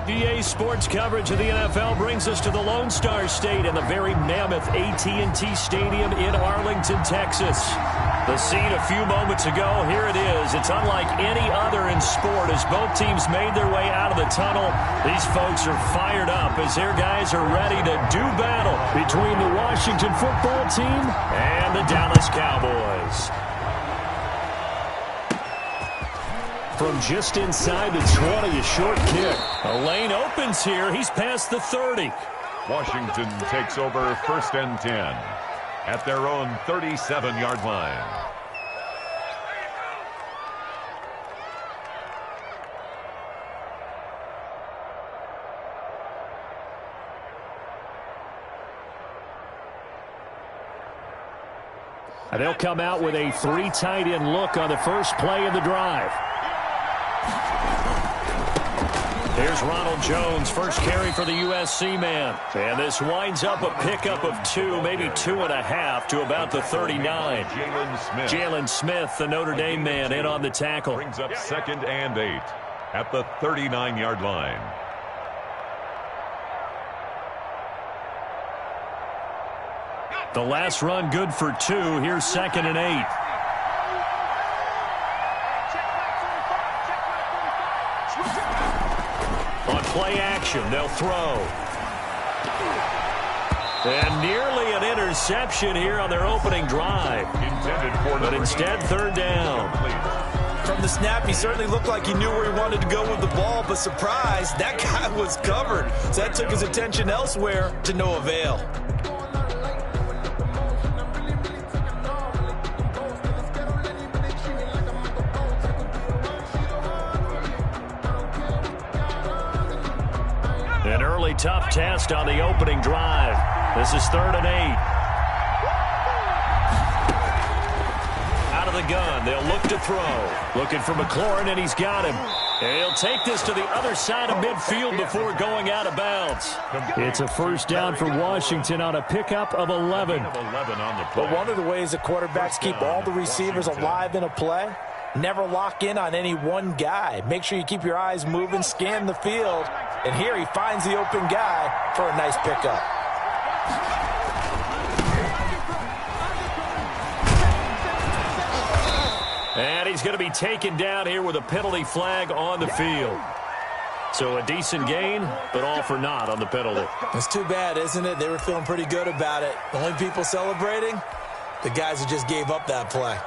VA sports coverage of the NFL brings us to the Lone Star State and the very mammoth AT&T Stadium in Arlington, Texas. The scene a few moments ago, here it is. It's unlike any other in sport as both teams made their way out of the tunnel. These folks are fired up as their guys are ready to do battle between the Washington football team and the Dallas Cowboys. From just inside the 20, a short kick. A lane opens here. He's past the 30. Washington takes over 1st and 10 at their own 37-yard line. And they'll come out with a 3 tight end look on the first play of the drive. Here's Ronald Jones, first carry for the USC man. And this winds up a pickup of 2, maybe 2.5 to about the 39. Jalen Smith, the Notre Dame man, in on the tackle. Brings up 2nd and 8 at the 39-yard line. The last run good for 2. Here's 2nd and 8. On play action, they'll throw. And nearly an interception here on their opening drive. But instead, 3rd down. From the snap, he certainly looked like he knew where he wanted to go with the ball, but surprise, that guy was covered. So that took his attention elsewhere to no avail. An early tough test on the opening drive. This is 3rd and 8. Out of the gun, they'll look to throw. Looking for McLaurin, and he's got him. And he'll take this to the other side of midfield before going out of bounds. It's a 1st down for Washington on a pickup of 11. But one of the ways that quarterbacks keep all the receivers alive in a play, never lock in on any one guy. Make sure you keep your eyes moving, scan the field. And here he finds the open guy for a nice pickup. And he's going to be taken down here with a penalty flag on the field. So a decent gain, but all for naught on the penalty. It's too bad, isn't it? They were feeling pretty good about it. The only people celebrating, the guys who just gave up that play.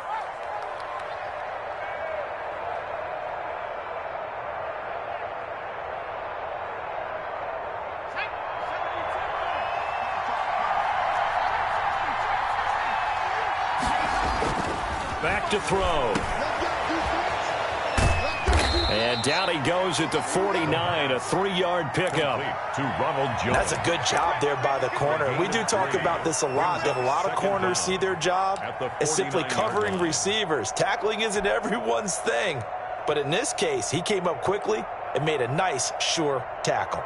Back to throw. And down he goes at the 49, a 3-yard pickup. To Ronald Jones. That's a good job there by the corner. We do talk about this a lot, that a lot of corners see their job as simply covering receivers. Tackling isn't everyone's thing. But in this case, he came up quickly and made a nice, sure tackle.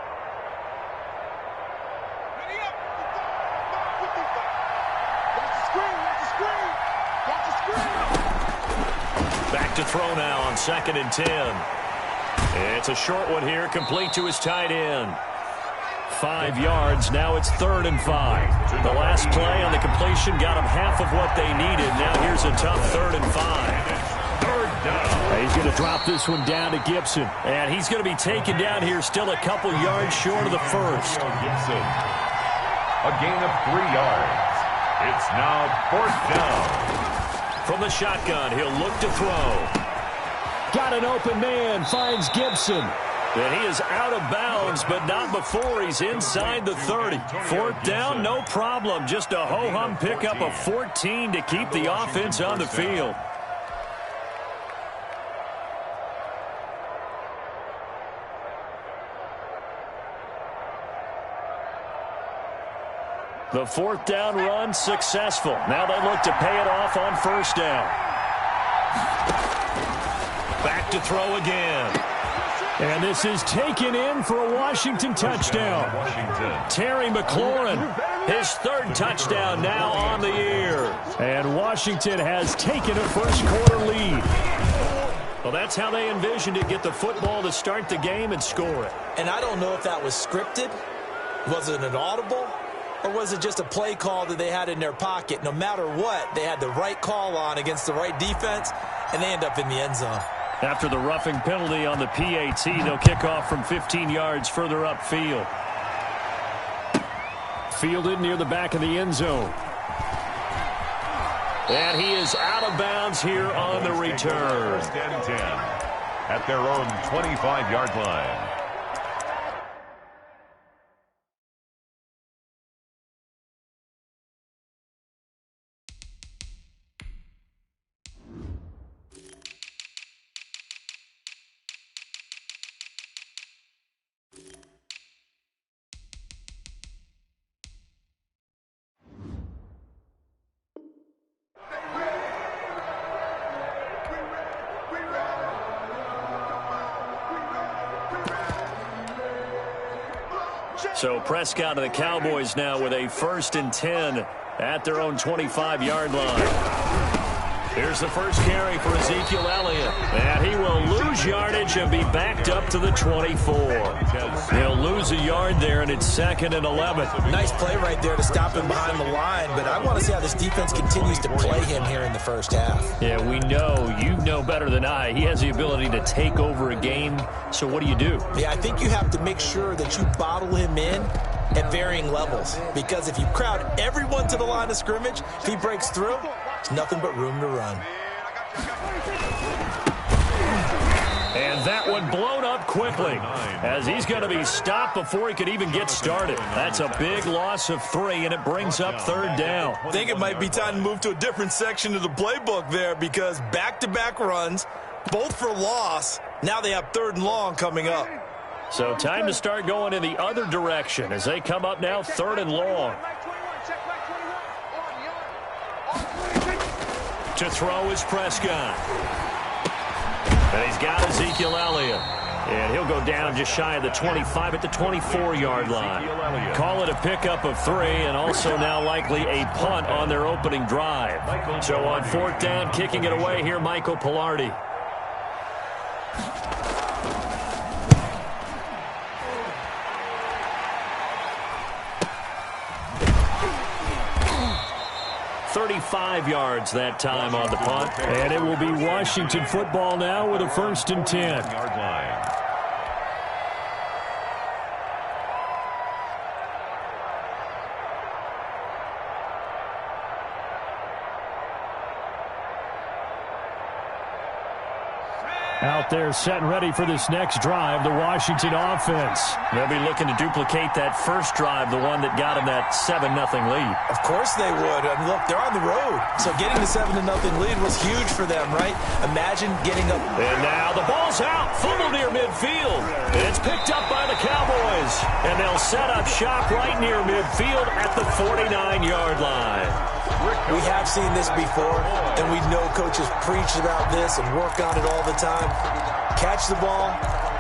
Back to throw now on 2nd and 10. It's a short one here, complete to his tight end. 5 yards, now it's 3rd and 5. The last play on the completion got him half of what they needed. Now here's a tough 3rd and 5. 3rd down. He's going to drop this one down to Gibson. And he's going to be taken down here still a couple yards short of the first. Gibson. A gain of 3 yards. It's now 4th down. From the shotgun, he'll look to throw. Got an open man, finds Gibson. And he is out of bounds, but not before he's inside the 30. 4th down, no problem. Just a ho-hum pickup of 14 to keep the offense on the field. The 4th down run successful. Now they look to pay it off on 1st down. Back to throw again. And this is taken in for a Washington touchdown. Terry McLaurin, his 3rd touchdown now on the year. And Washington has taken a first quarter lead. Well, that's how they envisioned it, get the football to start the game and score it. And I don't know if that was scripted. Was it an audible? Or was it just a play call that they had in their pocket? No matter what, they had the right call on against the right defense, and they end up in the end zone. After the roughing penalty on the PAT, they'll kick off from 15 yards further upfield. Fielded near the back of the end zone. And he is out of bounds here on the return. First and 10 at their own 25-yard line. So Prescott and the Cowboys now with a 1st and 10 at their own 25-yard line. Here's the first carry for Ezekiel Elliott. And he will lose yardage and be backed up to the 24. He'll lose a yard there, and it's 2nd and 11. Nice play right there to stop him behind the line, but I want to see how this defense continues to play him here in the first half. Yeah, we know. You know better than I. He has the ability to take over a game, so what do you do? Yeah, I think you have to make sure that you bottle him in at varying levels, because if you crowd everyone to the line of scrimmage, if he breaks through, there's nothing but room to run. And that one blown up quickly as he's going to be stopped before he could even get started. That's a big loss of 3, and it brings up 3rd down. I think it might be time to move to a different section of the playbook there, because back-to-back runs, both for loss. Now they have 3rd and long coming up. So time to start going in the other direction as they come up now 3rd and long. To throw is Prescott. And he's got Ezekiel Elliott. And he'll go down just shy of the 25 at the 24-yard line. Call it a pickup of 3, and also now likely a punt on their opening drive. So on 4th down, kicking it away here, Michael Pilardi. .35 yards that time on the punt. And it will be Washington football now with a 1st and 10. Yard line. Out there set and ready for this next drive, the Washington offense. They'll be looking to duplicate that first drive, the one that got them that 7-0 lead. Of course they would. I mean, look, they're on the road. So getting the 7-0 lead was huge for them, right? Imagine getting up. And now the ball's out. Fumble near midfield. And it's picked up by the Cowboys. And they'll set up shop right near midfield at the 49-yard line. We have seen this before, and we know coaches preach about this and work on it all the time. Catch the ball.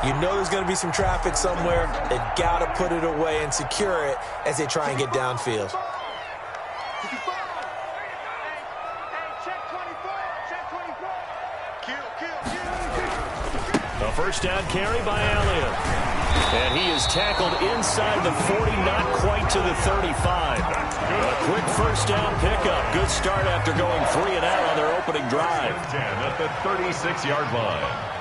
You know there's going to be some traffic somewhere. They've got to put it away and secure it as they try and get downfield. A first down carry by Elliott. And he is tackled inside the 40, not quite to the 35. A quick first down pickup. Good start after going 3 and out on their opening drive. 10 at the 36-yard line.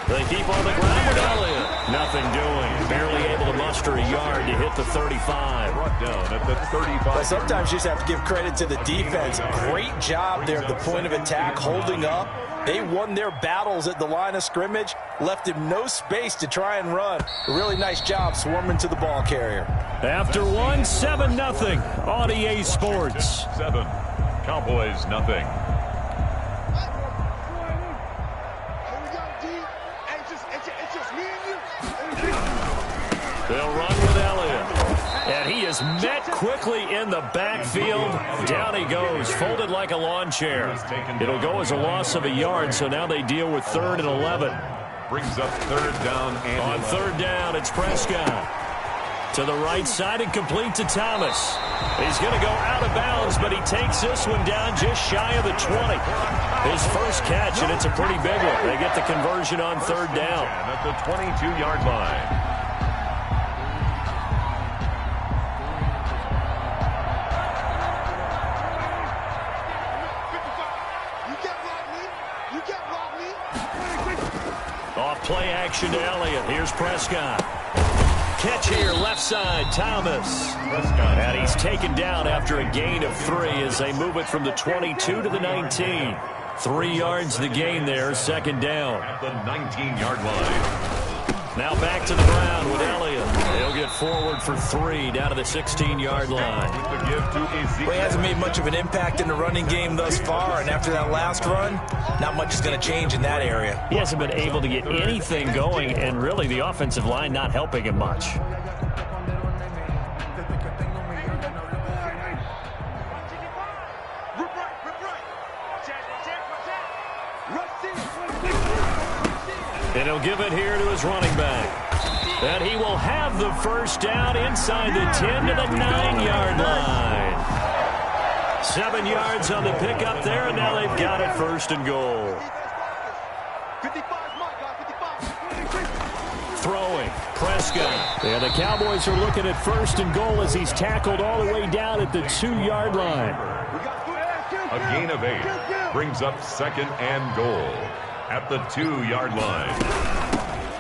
They keep on the ground with Elliott. Nothing doing. Barely able to muster a yard to hit the 35. Brought down at the 35. But sometimes you just have to give credit to the defense. Great job there at the point of attack, holding up. They won their battles at the line of scrimmage, left him no space to try and run. A really nice job swarming to the ball carrier. After 7-0 on EA Sports. 7. Cowboys, nothing. They'll run with Elliott. And he is met quickly in the backfield. Down he goes, folded like a lawn chair. It'll go as a loss of a yard, so now they deal with 3rd and 11. Brings up 3rd down. And on 3rd down, it's Prescott. To the right side and complete to Thomas. He's going to go out of bounds, but he takes this one down just shy of the 20. His first catch, and it's a pretty big one. They get the conversion on third down. At the 22-yard line. Off play action to Elliott. Here's Prescott. Catch here, left side, Thomas. And he's taken down after a gain of 3 as they move it from the 22 to the 19. 3 yards the gain there, second down. At the 19-yard line. Now back to the ground with Elliott. He'll get forward for 3 down to the 16-yard line. Well, he hasn't made much of an impact in the running game thus far, and after that last run, not much is going to change in that area. He hasn't been able to get anything going, and really the offensive line not helping him much. And he'll give it here to his running back. And he will have the first down inside the 10 to the 9-yard line. 7 yards on the pickup there, and now they've got it first and goal. Throwing, Prescott. And the Cowboys are looking at first and goal as he's tackled all the way down at the 2-yard line. A gain of 8 brings up second and goal at the 2-yard line.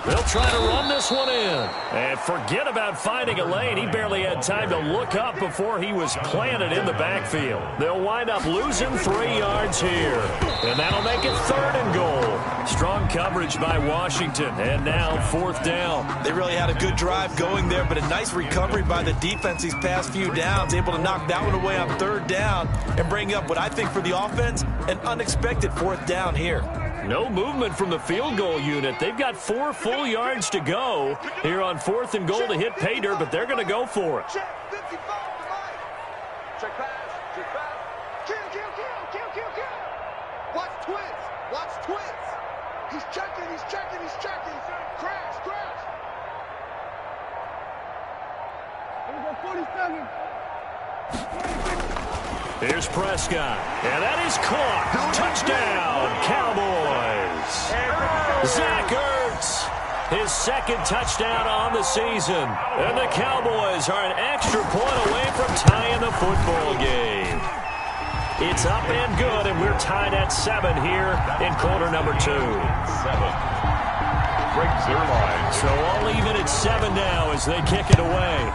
They'll try to run this one in. And forget about finding a lane. He barely had time to look up before he was planted in the backfield. They'll wind up losing 3 yards here. And that'll make it third and goal. Strong coverage by Washington. And now fourth down. They really had a good drive going there, but a nice recovery by the defense these past few downs. Able to knock that one away on third down and bring up what I think for the offense, an unexpected fourth down here. No movement from the field goal unit. They've got 4 full yards to go here on fourth and goal to hit pay dirt, but they're going to go for it. Check 55 to Mike. Check pass. Check pass. Kill. Watch twins. Watch twins. He's checking. Crash. Here we go, 47. Here's Prescott, and that is caught. Touchdown, Cowboys. Zach Ertz, his second touchdown on the season. And the Cowboys are an extra point away from tying the football game. It's up and good, and we're tied at 7 here in quarter number 2. 7. Breaks their line. So all even at 7 now as they kick it away.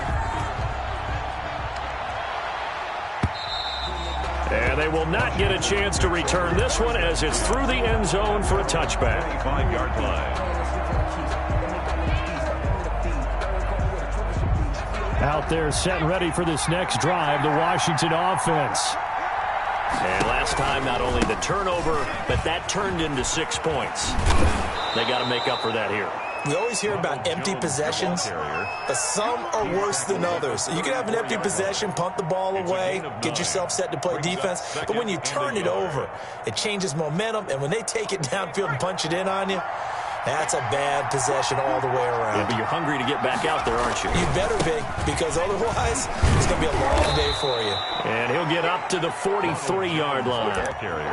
And they will not get a chance to return this one as it's through the end zone for a touchback. 5-yard line. Out there set and ready for this next drive, the Washington offense. And last time, not only the turnover, but that turned into 6 points. They got to make up for that here. We always hear about empty possessions, but some are worse than others. You can have an empty possession, punt the ball away, get yourself set to play defense, but when you turn it over, it changes momentum, and when they take it downfield and punch it in on you, that's a bad possession all the way around. Yeah, but you're hungry to get back out there, aren't you? You better be, because otherwise, it's going to be a long day for you. And he'll get up to the 43-yard line.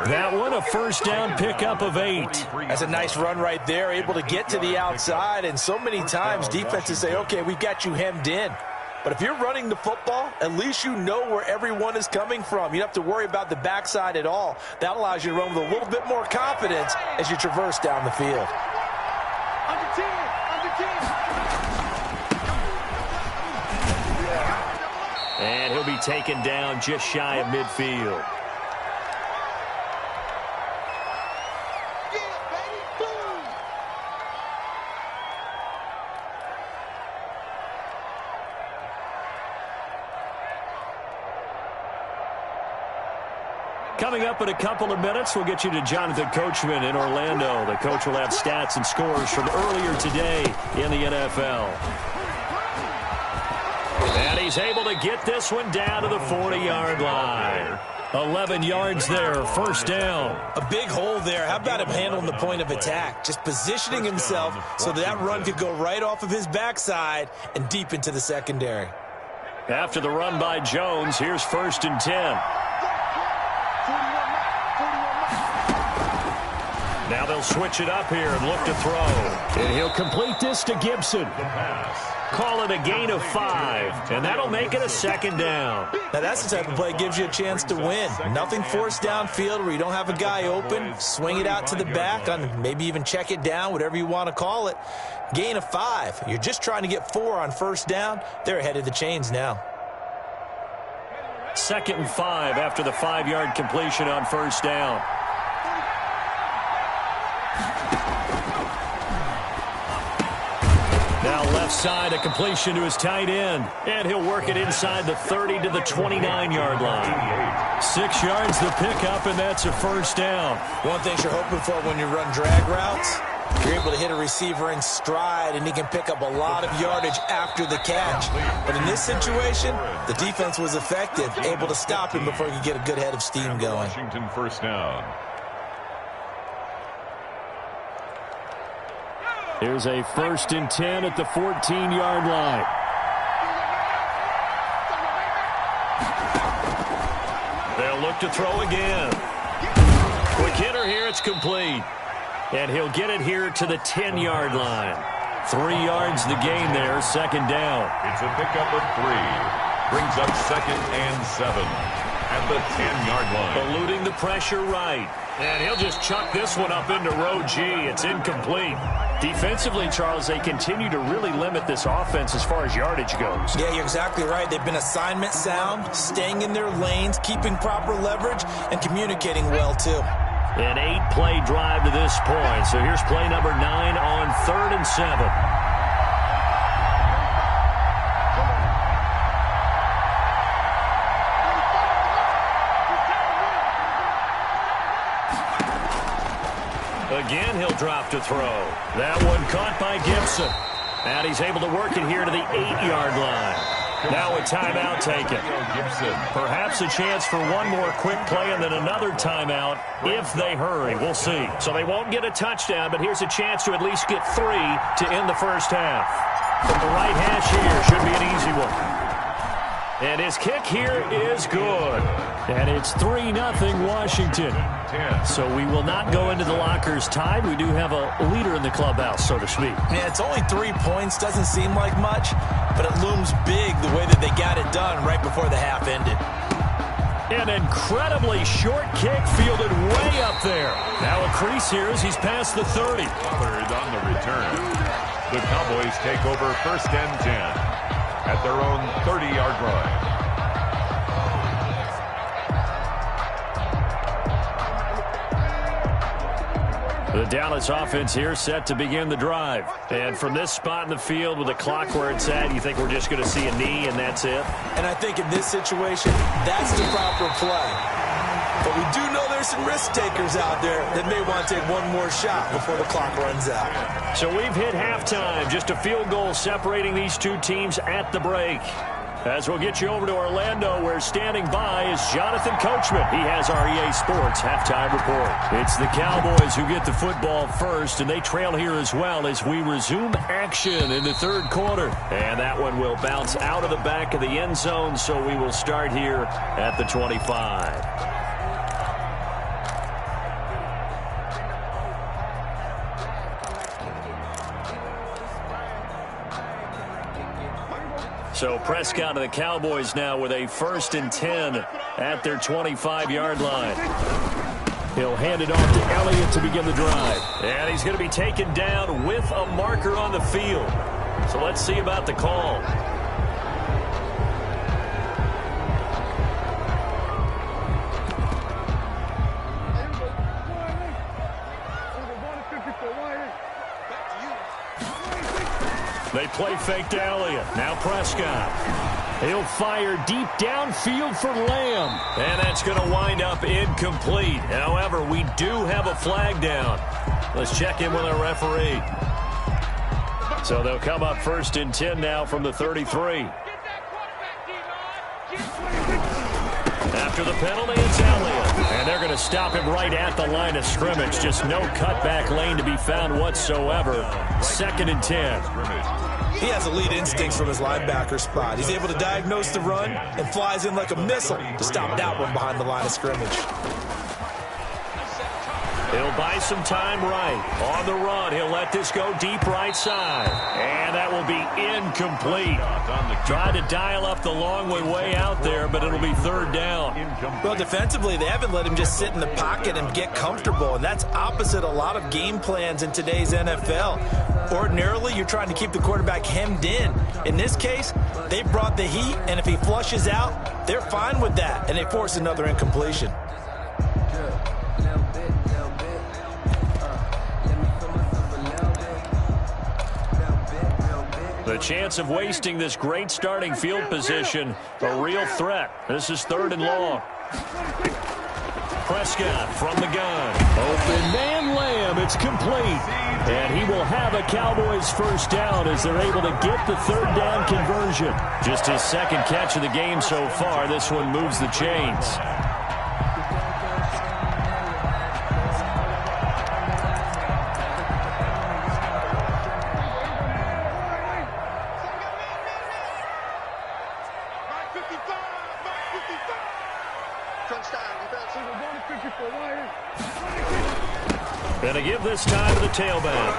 That one, a first down pickup of 8. That's a nice run right there, able to get to the outside, and so many times defenses say, okay, we've got you hemmed in. But if you're running the football, at least you know where everyone is coming from. You don't have to worry about the backside at all. That allows you to run with a little bit more confidence as you traverse down the field. And he'll be taken down just shy of midfield. Coming up in a couple of minutes, we'll get you to Jonathan Coachman in Orlando. The coach will have stats and scores from earlier today in the NFL. And he's able to get this one down to the 40-yard line. 11 yards there, first down. A big hole there. How about him handling the point of attack? Just positioning himself so that run could go right off of his backside and deep into the secondary. After the run by Jones, here's first and 10. Now they'll switch it up here and look to throw. And he'll complete this to Gibson. Call it a gain of 5, and that'll make it a second down. Now that's the type of play that gives you a chance to win. Nothing forced downfield where you don't have a guy open. Swing it out to the back, on maybe even check it down, whatever you want to call it. Gain of 5. You're just trying to get 4 on first down. They're ahead of the chains now. 2nd and 5 after the 5-yard completion on first down. Now left side, a completion to his tight end. And he'll work it inside the 30 to the 29-yard line. 6 yards the pickup, and that's a first down. One thing you're hoping for when you run drag routes, you're able to hit a receiver in stride, and he can pick up a lot of yardage after the catch. But in this situation, the defense was effective, able to stop him before he could get a good head of steam going. Washington first down. Here's a 1st and 10 at the 14-yard line. They'll look to throw again. Quick hitter here, it's complete. And he'll get it here to the 10-yard line. 3 yards the gain there, second down. It's a pickup of 3. Brings up 2nd and 7 at the 10-yard line. Eluding the pressure right. And he'll just chuck this one up into row G. It's incomplete. Defensively, Charles, they continue to really limit this offense as far as yardage goes. Yeah, you're exactly right. They've been assignment sound, staying in their lanes, keeping proper leverage, and communicating well, too. An 8-play drive to this point. So here's play number 9 on 3rd and 7. Again, he'll drop to throw. That one caught by Gibson. And he's able to work it here to the 8-yard line. Now a timeout taken. Perhaps a chance for one more quick play and then another timeout if they hurry. We'll see. So they won't get a touchdown, but here's a chance to at least get 3 to end the first half. From the right hash here, should be an easy one. And his kick here is good. And it's 3-0 Washington. So we will not go into the lockers tied. We do have a leader in the clubhouse, so to speak. Yeah, it's only 3 points. Doesn't seem like much, but it looms big the way that they got it done right before the half ended. An incredibly short kick fielded way up there. Now a crease here as he's past the 30. Covered on the return. The Cowboys take over 1st and 10 at their own 30-yard line. The Dallas offense here set to begin the drive. And from this spot in the field with the clock where it's at, you think we're just going to see a knee and that's it? And I think in this situation, that's the proper play. But we do know there's some risk takers out there that may want to take one more shot before the clock runs out. So we've hit halftime. Just a field goal separating these two teams at the break. As we'll get you over to Orlando, where standing by is Jonathan Coachman. He has our EA Sports halftime report. It's the Cowboys who get the football first, and they trail here as well as we resume action in the 3rd quarter. And that one will bounce out of the back of the end zone, so we will start here at the 25. So Prescott and the Cowboys now with a 1st and 10 at their 25-yard line. He'll hand it off to Elliott to begin the drive. And he's going to be taken down with a marker on the field. So let's see about the call. They play fake to Elliott. Now Prescott. He'll fire deep downfield for Lamb. And that's going to wind up incomplete. However, we do have a flag down. Let's check in with our referee. So they'll come up 1st and 10 now from the 33. After the penalty, it's Elliott. And they're going to stop him right at the line of scrimmage. Just no cutback lane to be found whatsoever. 2nd and 10. He has elite instincts from his linebacker spot. He's able to diagnose the run and flies in like a missile to stop that one behind the line of scrimmage. He'll buy some time right. On the run, he'll let this go deep right side. And that will be incomplete. Tried to dial up the long way out there, but it'll be 3rd down. Well, defensively, they haven't let him just sit in the pocket and get comfortable, and that's opposite a lot of game plans in today's NFL. Ordinarily, you're trying to keep the quarterback hemmed in. In this case, they brought the heat, and if he flushes out, they're fine with that, and they force another incompletion. The chance of wasting this great starting field position, a real threat. This is 3rd and long. Prescott from the gun. Open man, Lamb. It's complete. And he will have a Cowboys 1st down as they're able to get the 3rd down conversion. Just his 2nd catch of the game so far. This one moves the chains. Going to give this time to the tailback.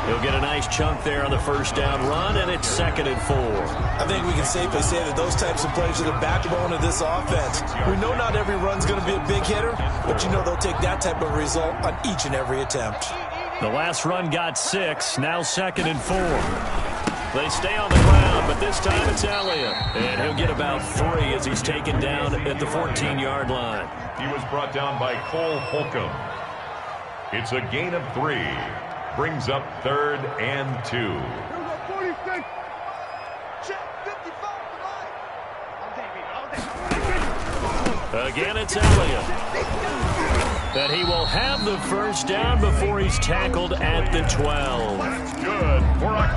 He'll get a nice chunk there on the 1st down run, and it's 2nd and 4. I think we can safely say that those types of plays are the backbone of this offense. We know not every run's going to be a big hitter, but you know they'll take that type of result on each and every attempt. The last run got 6, now 2nd and 4. They stay on the ground, but this time it's Elliott. And he'll get about 3 as he's taken down at the 14-yard line. He was brought down by Cole Holcomb. It's a gain of 3. Brings up 3rd and 2. Again, it's Elliott. That he will have the 1st down before he's tackled at the 12. That's good.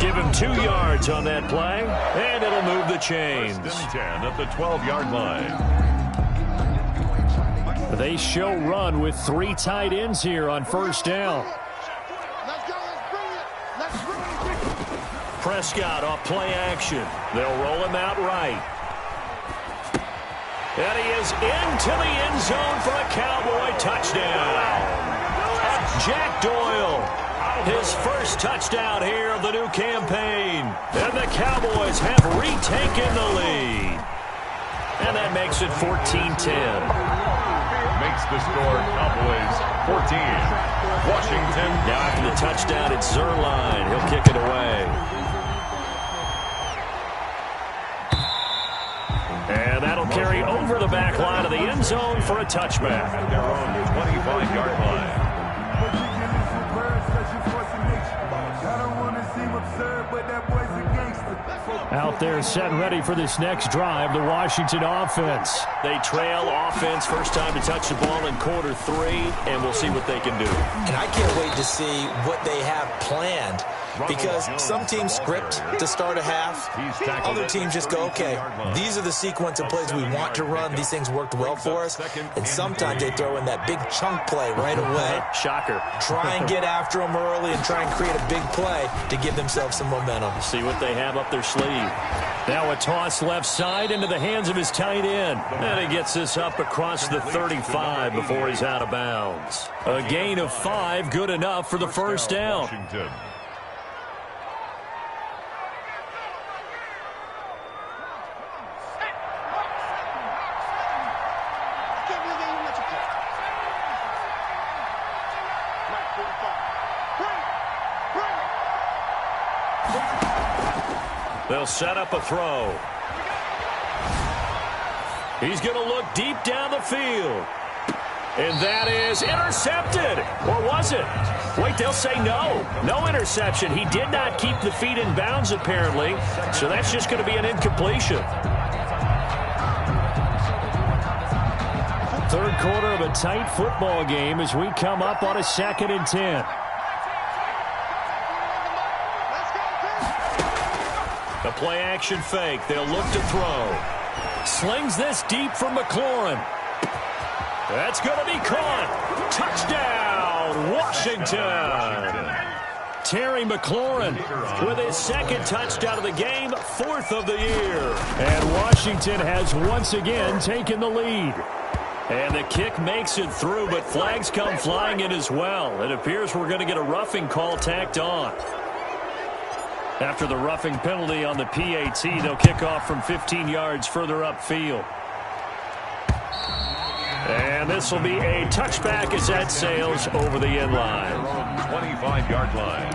Give him 2 yards on that play, and it'll move the chains. 10 at the 12-yard line. They show run with 3 tight ends here on 1st down. Prescott off play action. They'll roll him out right. And he is into the end zone for a Cowboy touchdown. Jack Doyle, his 1st touchdown here of the new campaign. And the Cowboys have retaken the lead. And that makes it 14-10. Makes the score Cowboys 14. Washington. Now after the touchdown, it's Zerline. He'll kick it away. And that'll carry over the back line of the end zone for a touchback. At their own 25-yard line. Out there set ready for this next drive, the Washington offense. They trail offense, first time to touch the ball in quarter 3, and we'll see what they can do. And I can't wait to see what they have planned, because some teams script to start a half. Other teams just go, okay, these are the sequence of plays we want to run. These things worked well for us. And sometimes they throw in that big chunk play right away. Shocker. Try and get after them early and try and create a big play to give themselves some momentum. See what they have up their sleeve. Now a toss left side into the hands of his tight end. And he gets this up across the 35 before he's out of bounds. A gain of 5, good enough for the 1st down. Washington. They'll set up a throw. He's going to look deep down the field. And that is intercepted. Or was it? Wait, they'll say no. No interception. He did not keep the feet in bounds, apparently. So that's just going to be an incompletion. 3rd quarter of a tight football game as we come up on a 2nd and 10. A play action fake. They'll look to throw. Slings this deep from McLaurin. That's going to be caught. Touchdown, Washington. Terry McLaurin with his second touchdown of the game, 4th of the year. And Washington has once again taken the lead. And the kick makes it through, but flags come flying in as well. It appears we're going to get a roughing call tacked on. After the roughing penalty on the PAT, they'll kick off from 15 yards further upfield. And this will be a touchback as that sails over the end line. 25-yard line.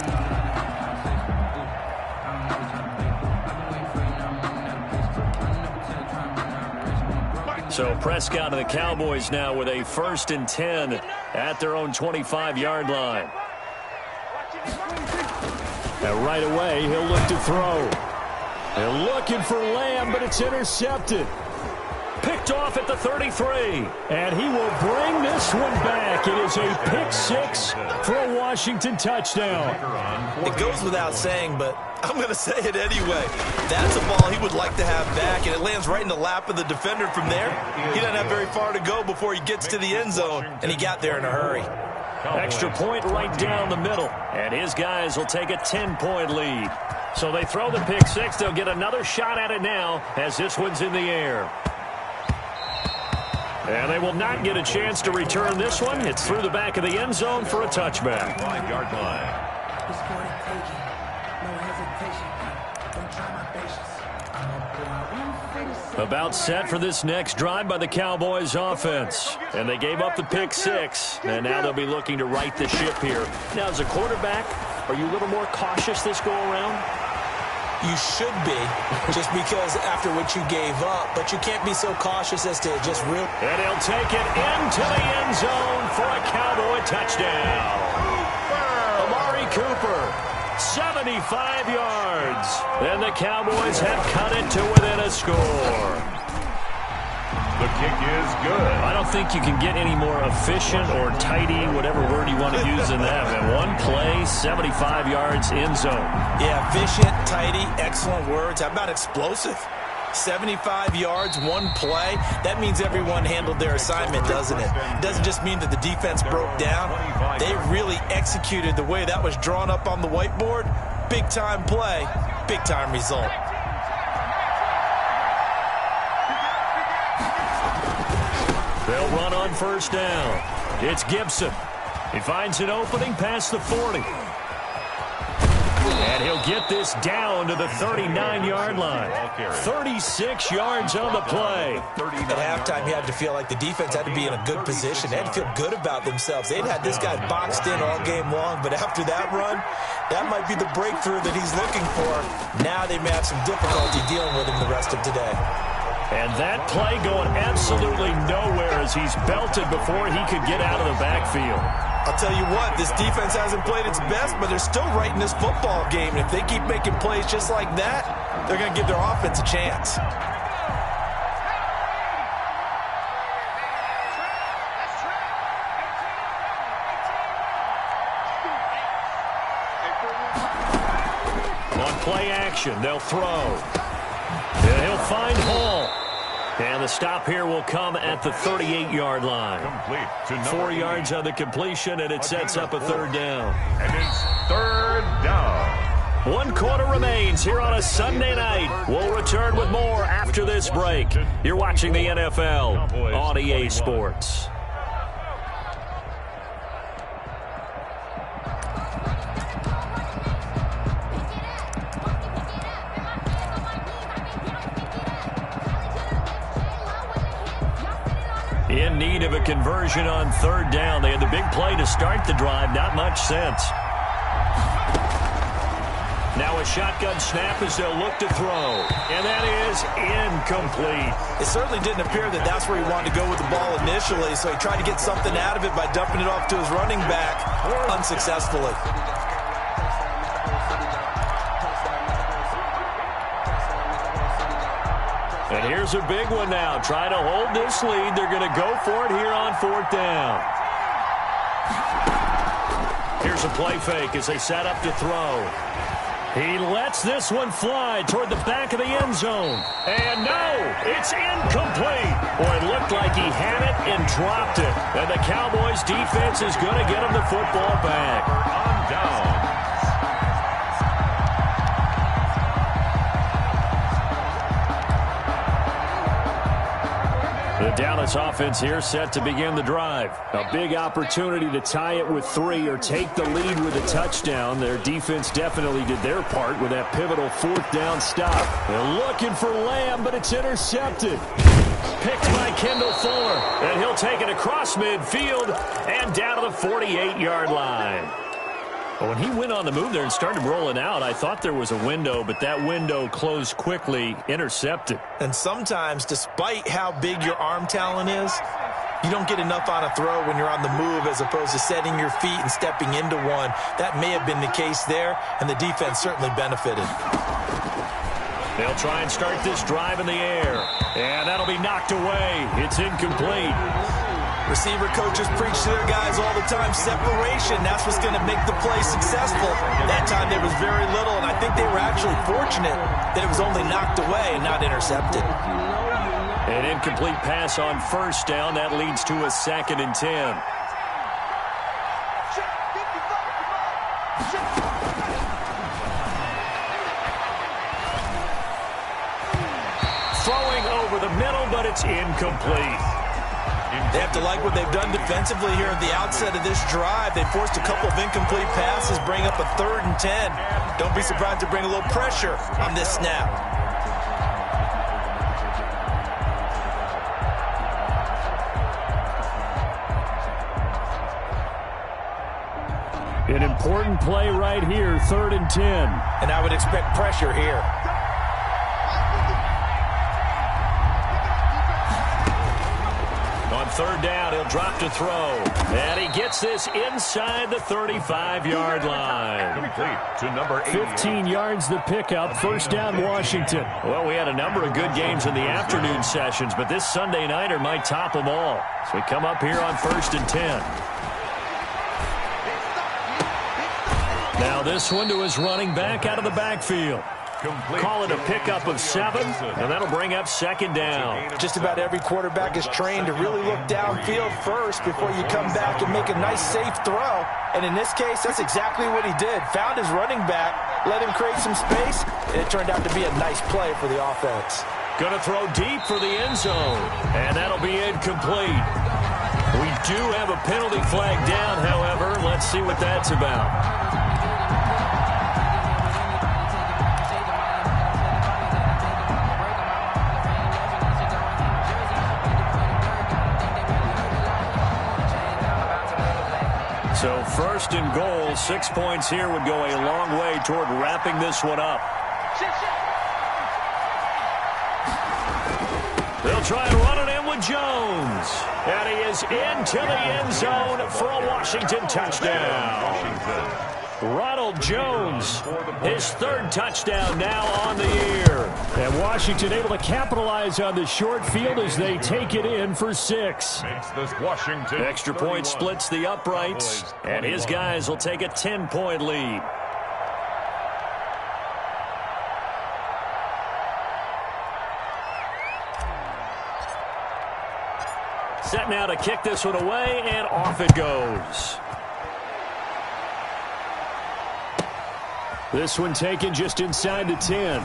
So Prescott and the Cowboys now with a 1st and 10 at their own 25-yard line. And right away, he'll look to throw. They're looking for Lamb, but it's intercepted. Picked off at the 33. And he will bring this one back. It is a pick 6 for a Washington touchdown. It goes without saying, but I'm going to say it anyway. That's a ball he would like to have back, and it lands right in the lap of the defender from there. He doesn't have very far to go before he gets to the end zone, and he got there in a hurry. Extra point right down the middle. And his guys will take a 10-point lead. So they throw the pick 6. They'll get another shot at it now as this one's in the air. And they will not get a chance to return this one. It's through the back of the end zone for a touchback. 5-yard line. About set for this next drive by the Cowboys offense. And they gave up the pick 6. And now they'll be looking to right the ship here. Now, as a quarterback, are you a little more cautious this go around? You should be, just because after what you gave up. But you can't be so cautious as to just really. And he'll take it into the end zone for a Cowboy touchdown. Amari Cooper, 75 yards. And the Cowboys have cut it to within a score. The kick is good. I don't think you can get any more efficient or tidy, whatever word you want to use in that. And one play, 75 yards in zone. Yeah, efficient, tidy, excellent words. How about explosive? 75 yards, one play. That means everyone handled their assignment, doesn't it? It doesn't just mean that the defense broke down. They really executed the way that was drawn up on the whiteboard. Big-time play, big-time result. They'll run on 1st down. It's Gibson. He finds an opening past the 40. And he'll get this down to the 39-yard line. 36 yards on the play. At halftime, you had to feel like the defense had to be in a good position. They had to feel good about themselves. They'd had this guy boxed in all game long, but after that run, that might be the breakthrough that he's looking for. Now they may have some difficulty dealing with him the rest of today. And that play going absolutely nowhere as he's belted before he could get out of the backfield. I'll tell you what, this defense hasn't played its best, but they're still right in this football game. And if they keep making plays just like that, they're going to give their offense a chance. On play action, they'll throw. And he'll find Hall. And the stop here will come at the 38-yard line. Complete to 4 yards on the completion, and it sets up a 3rd down. And it's 3rd down. 1 quarter remains here on a Sunday night. We'll return with more after this break. You're watching the NFL on EA Sports. In need of a conversion on 3rd down. They had the big play to start the drive. Not much sense. Now a shotgun snap as they'll look to throw. And that is incomplete. It certainly didn't appear that that's where he wanted to go with the ball initially, so he tried to get something out of it by dumping it off to his running back unsuccessfully. And here's a big one now. Trying to hold this lead. They're going to go for it here on 4th down. Here's a play fake as they set up to throw. He lets this one fly toward the back of the end zone. And no, it's incomplete. Boy, it looked like he had it and dropped it. And the Cowboys defense is going to get him the football back. On down. The Dallas offense here set to begin the drive. A big opportunity to tie it with 3 or take the lead with a touchdown. Their defense definitely did their part with that pivotal 4th down stop. They're looking for Lamb, but it's intercepted. Picked by Kendall Fuller, and he'll take it across midfield and down to the 48-yard line. But when he went on the move there and started rolling out, I thought there was a window, but that window closed quickly, intercepted. And sometimes, despite how big your arm talent is, you don't get enough on a throw when you're on the move as opposed to setting your feet and stepping into one. That may have been the case there, and the defense certainly benefited. They'll try and start this drive in the air, and that'll be knocked away. It's incomplete. Receiver coaches preach to their guys all the time, separation. That's what's going to make the play successful. That time there was very little, and I think they were actually fortunate that it was only knocked away and not intercepted. An incomplete pass on 1st down. That leads to a 2nd and 10. Throwing over the middle, but it's incomplete. They have to like what they've done defensively here at the outset of this drive. They forced a couple of incomplete passes, bring up a 3rd and 10. Don't be surprised to bring a little pressure on this snap. An important play right here, 3rd and 10. And I would expect pressure here. On 3rd down, he'll drop to throw. And he gets this inside the 35-yard line. Complete to number 8. 15 yards the pickup. 1st down, Washington. Well, we had a number of good games in the afternoon sessions, but this Sunday nighter might top them all. So we come up here on 1st and 10. Now this one to his running back out of the backfield. Call it a pickup of 7, and that'll bring up 2nd down. Just about every quarterback is trained to really look downfield first before you come back and make a nice, safe throw. And in this case, that's exactly what he did. Found his running back, let him create some space, and it turned out to be a nice play for the offense. Going to throw deep for the end zone, and that'll be incomplete. We do have a penalty flag down, however. Let's see what that's about. So 1st and goal, 6 points here would go a long way toward wrapping this one up. They'll try and run it in with Jones. And he is into the end zone for a Washington touchdown. Ronald Jones, his 3rd touchdown now on the year. And Washington able to capitalize on the short field as they take it in for 6. Makes this Washington Extra point splits the uprights, and his guys will take a 10-point lead. Set now to kick this one away, and off it goes. This one taken just inside the 10.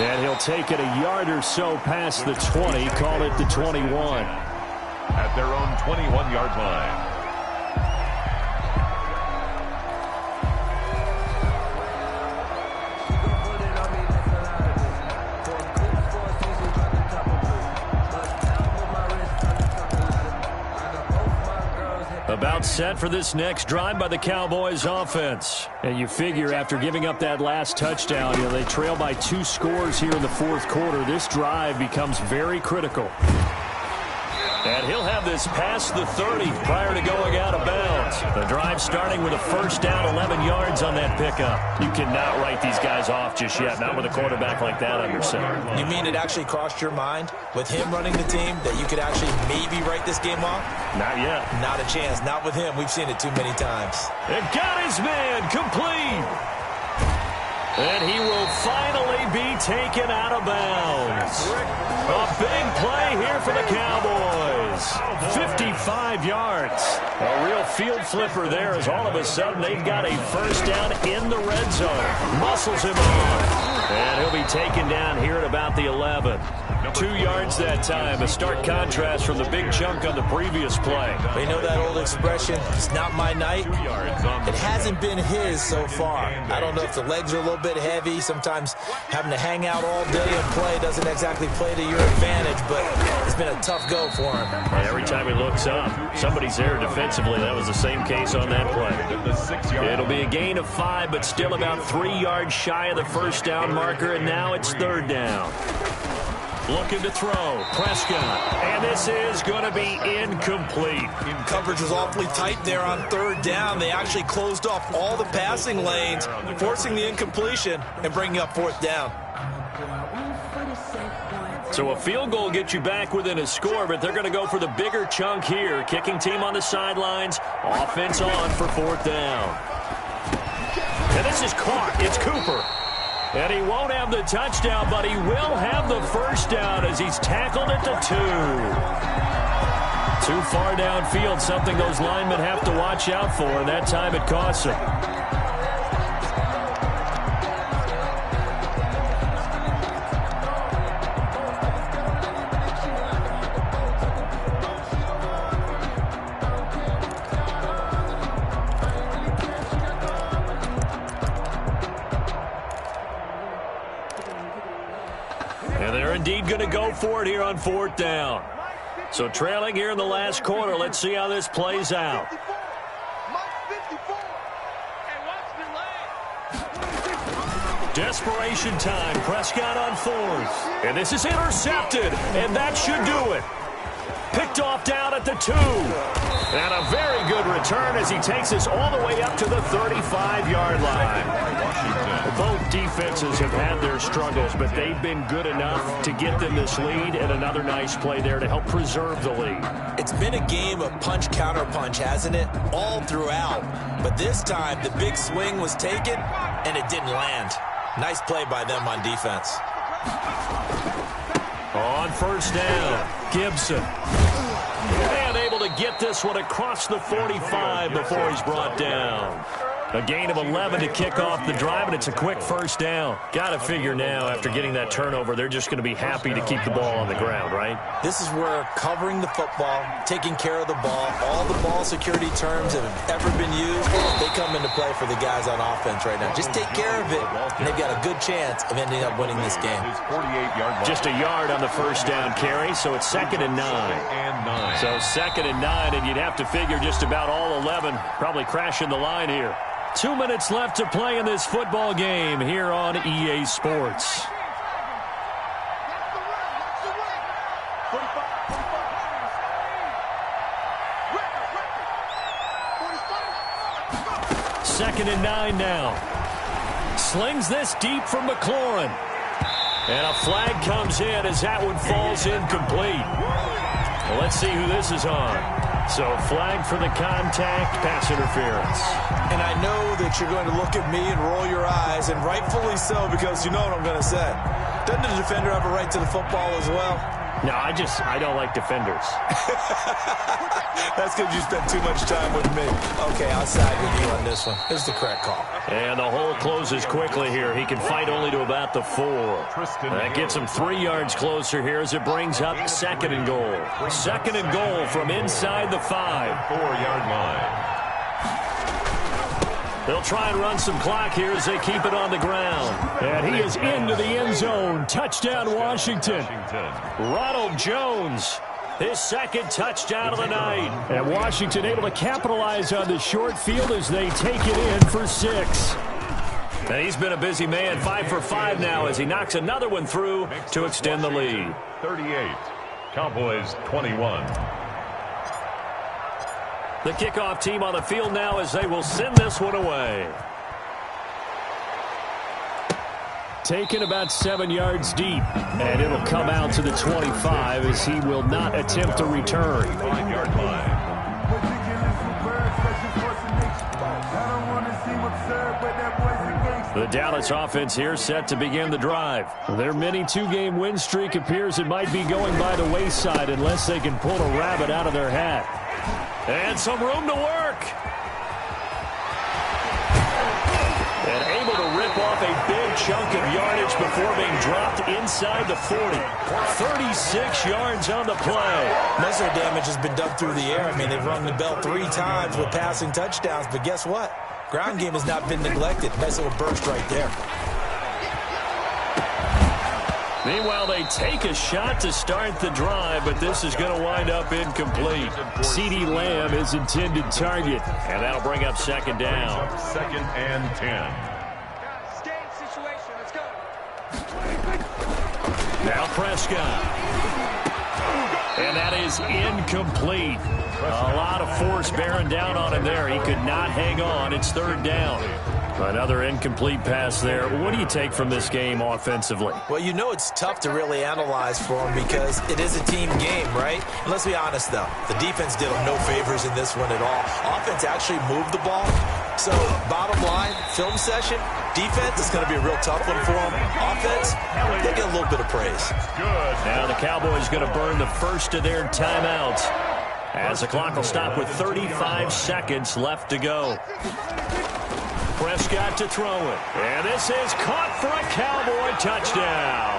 And he'll take it a yard or so past the 20, call it the 21. At their own 21-yard line. About set for this next drive by the Cowboys offense. And you figure after giving up that last touchdown, they trail by 2 scores here in the 4th quarter. This drive becomes very critical. And he'll have this past the 30 prior to going out of bounds. The drive starting with a 1st down, 11 yards on that pickup. You cannot write these guys off just yet, not with a quarterback like that under center. You mean it actually crossed your mind with him running the team that you could actually maybe write this game off? Not yet. Not a chance. Not with him. We've seen it too many times. And got his man complete. And he will finally be taken out of bounds. A big play here for the Cowboys. 55 yards. A real field flipper there as all of a sudden they've got a first down in the red zone. Muscles him on. And he'll be taken down here at about the 11. 2 yards that time. A stark contrast from the big chunk on the previous play. You know that old expression, it's not my night? It hasn't been his so far. I don't know if the legs are a little bit heavy. Sometimes having to hang out all day and play doesn't exactly play to your advantage, but it's been a tough go for him. And every time he looks up, somebody's there defensively. That was the same case on that play. It'll be a gain of 5, but still about 3 yards shy of the first down marker, and now it's third down. Looking to throw. Prescott. And this is going to be incomplete. Coverage was awfully tight there on third down. They actually closed off all the passing lanes, forcing the incompletion and bringing up fourth down. So a field goal gets you back within a score, but they're going to go for the bigger chunk here. Kicking team on the sidelines. Offense on for fourth down. And this is caught. It's Cooper. And he won't have the touchdown, but he will have the first down as he's tackled at the 2. Too far downfield, something those linemen have to watch out for, and that time it costs them. Indeed going to go for it here on fourth down. So trailing here in the last quarter. Let's see how this plays out. Desperation time. Prescott on fourth. And this is intercepted. And that should do it. Picked off down at the 2. And a very good return as he takes us all the way up to the 35-yard line. Both defenses have had their struggles, but they've been good enough to get them this lead, and another nice play there to help preserve the lead. It's been a game of punch-counter-punch, hasn't it? All throughout. But this time, the big swing was taken, and it didn't land. Nice play by them on defense. On first down, Gibson. And able to get this one across the 45 before he's brought down. A gain of 11 to kick off the drive, and it's a quick first down. Got to figure now, after getting that turnover, they're just going to be happy to keep the ball on the ground, right? This is where covering the football, taking care of the ball, all the ball security terms that have ever been used, they come into play for the guys on offense right now. Just take care of it, and they've got a good chance of ending up winning this game. Just a yard on the first down carry, so it's 2nd and 9. So 2nd and 9, and you'd have to figure just about all 11 probably crashing the line here. 2 minutes left to play in this football game here on EA Sports. Second and 9 now. Slings this deep from McLaurin. And a flag comes in as that one falls incomplete. Well, let's see who this is on. So flag for the contact, pass interference. And I know that you're going to look at me and roll your eyes, and rightfully so, because you know what I'm going to say. Doesn't the defender have a right to the football as well? No, I don't like defenders. That's because you spent too much time with me. Okay, I'll side with you on this one. Here's the correct call. And the hole closes quickly here. He can fight only to about the 4. That gets him 3 yards closer here as it brings up 2nd and goal. 2nd and goal from inside the 5. 4-yard line. They'll try and run some clock here as they keep it on the ground. And he is into the end zone. Touchdown, Washington. Ronald Jones, his 2nd touchdown of the night. And Washington able to capitalize on the short field as they take it in for 6. And he's been a busy man. 5 for 5 now as he knocks another one through to extend the lead. 38, Cowboys 21. The kickoff team on the field now as they will send this one away. Taken about 7 yards deep, and it'll come out to the 25 as he will not attempt to return. 5-yard line. The Dallas offense here set to begin the drive. Their mini two-game win streak appears it might be going by the wayside unless they can pull a rabbit out of their hat. And some room to work. And able to rip off a big chunk of yardage before being dropped inside the 40. 36 yards on the play. Most of their damage has been done through the air. I mean, they've rung the bell 3 times with passing touchdowns, but guess what? Ground game has not been neglected. Nice little burst right there. Meanwhile, they take a shot to start the drive, but this is going to wind up incomplete. CeeDee Lamb is intended target, and that'll bring up second down. Second and 10. Game situation. Let's go. Now Prescott. And that is incomplete. A lot of force bearing down on him there. He could not hang on. It's third down. Another incomplete pass there. What do you take from this game offensively? Well, you know it's tough to really analyze for them because it is a team game, right? And let's be honest, though. The defense did them no favors in this one at all. Offense actually moved the ball. So, bottom line, film session, defense is going to be a real tough one for them. Offense, they get a little bit of praise. Good. Now the Cowboys going to burn the first of their timeouts as the clock will stop with 35 seconds left to go. Prescott to throw it. And this is caught for a Cowboy touchdown.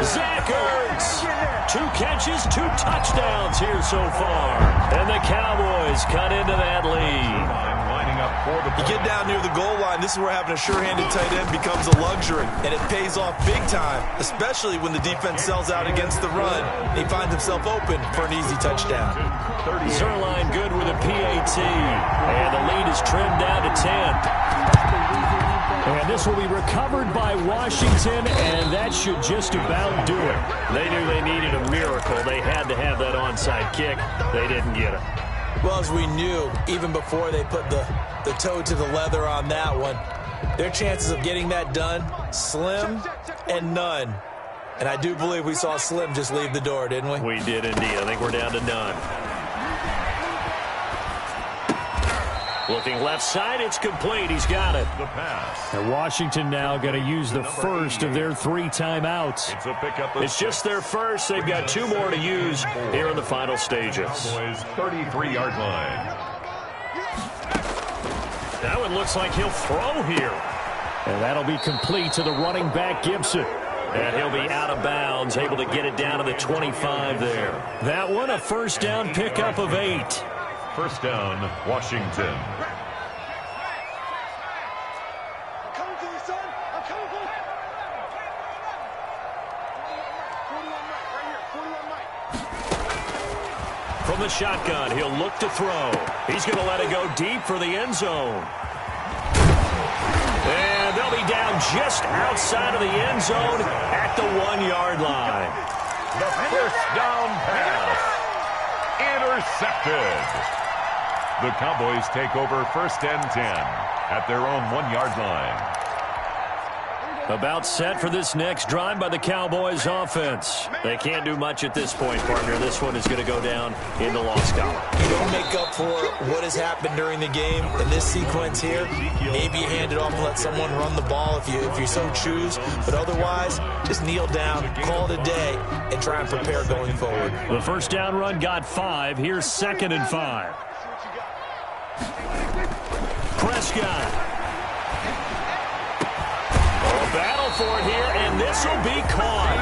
Zach Ertz. 2 catches, 2 touchdowns here so far. And the Cowboys cut into that lead. You get down near the goal line, this is where having a sure-handed tight end becomes a luxury. And it pays off big time, especially when the defense sells out against the run. And he finds himself open for an easy touchdown. Zerline good with a PAT. And the lead is trimmed down to 10. And this will be recovered by Washington, and that should just about do it. They knew they needed a miracle. They had to have that onside kick. They didn't get it. Well, as we knew, even before they put the toe to the leather on that one, their chances of getting that done, slim and none. And I do believe we saw Slim just leave the door, didn't we? We did indeed. I think we're down to none. Looking left side, it's complete. He's got it. The pass. And Washington now going to use the first of their 3 timeouts. It's a pickup. It's just their first. They've got 2 more to use here in the final stages. Cowboys 33-yard line. That one looks like he'll throw here. And that'll be complete to the running back, Gibson. And he'll be out of bounds, able to get it down to the 25 there. That one, a first down pickup of 8. First down, Washington. I'm coming for you, son. I'm coming for you. 41 Mike, right here. 41 Mike. From the shotgun, he'll look to throw. He's going to let it go deep for the end zone. And they'll be down just outside of the end zone at the 1-yard line. The first down pass. Intercepted. The Cowboys take over first and 10 at their own 1-yard line. About set for this next drive by the Cowboys offense. They can't do much at this point, partner. This one is going to go down in the loss column. You don't make up for what has happened during the game in this sequence here. Maybe you hand it off and let someone run the ball if you so choose. But otherwise, just kneel down, call it a day, and try and prepare going forward. The first down run got 5. Here's 2nd and 5. Prescott. Battle for it here, and this will be caught.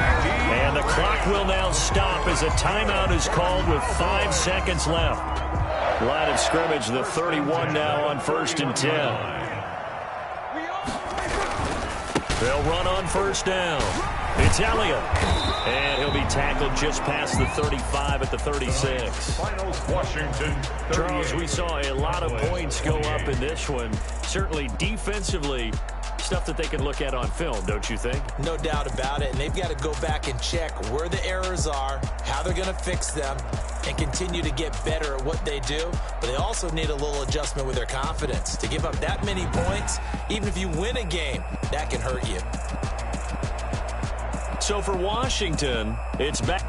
And the clock will now stop as a timeout is called with 5 seconds left. Line of scrimmage, the 31 now on 1st and 10. They'll run on first down. It's Elliott. And he'll be tackled just past the 35 at the 36. Finals, Washington. Charles, we saw a lot of points go up in this one. Certainly defensively, stuff that they can look at on film, don't you think? No doubt about it, and they've got to go back and check where the errors are, how they're going to fix them, and continue to get better at what they do. But they also need a little adjustment with their confidence. To give up that many points, even if you win a game, that can hurt you. So for Washington, it's back.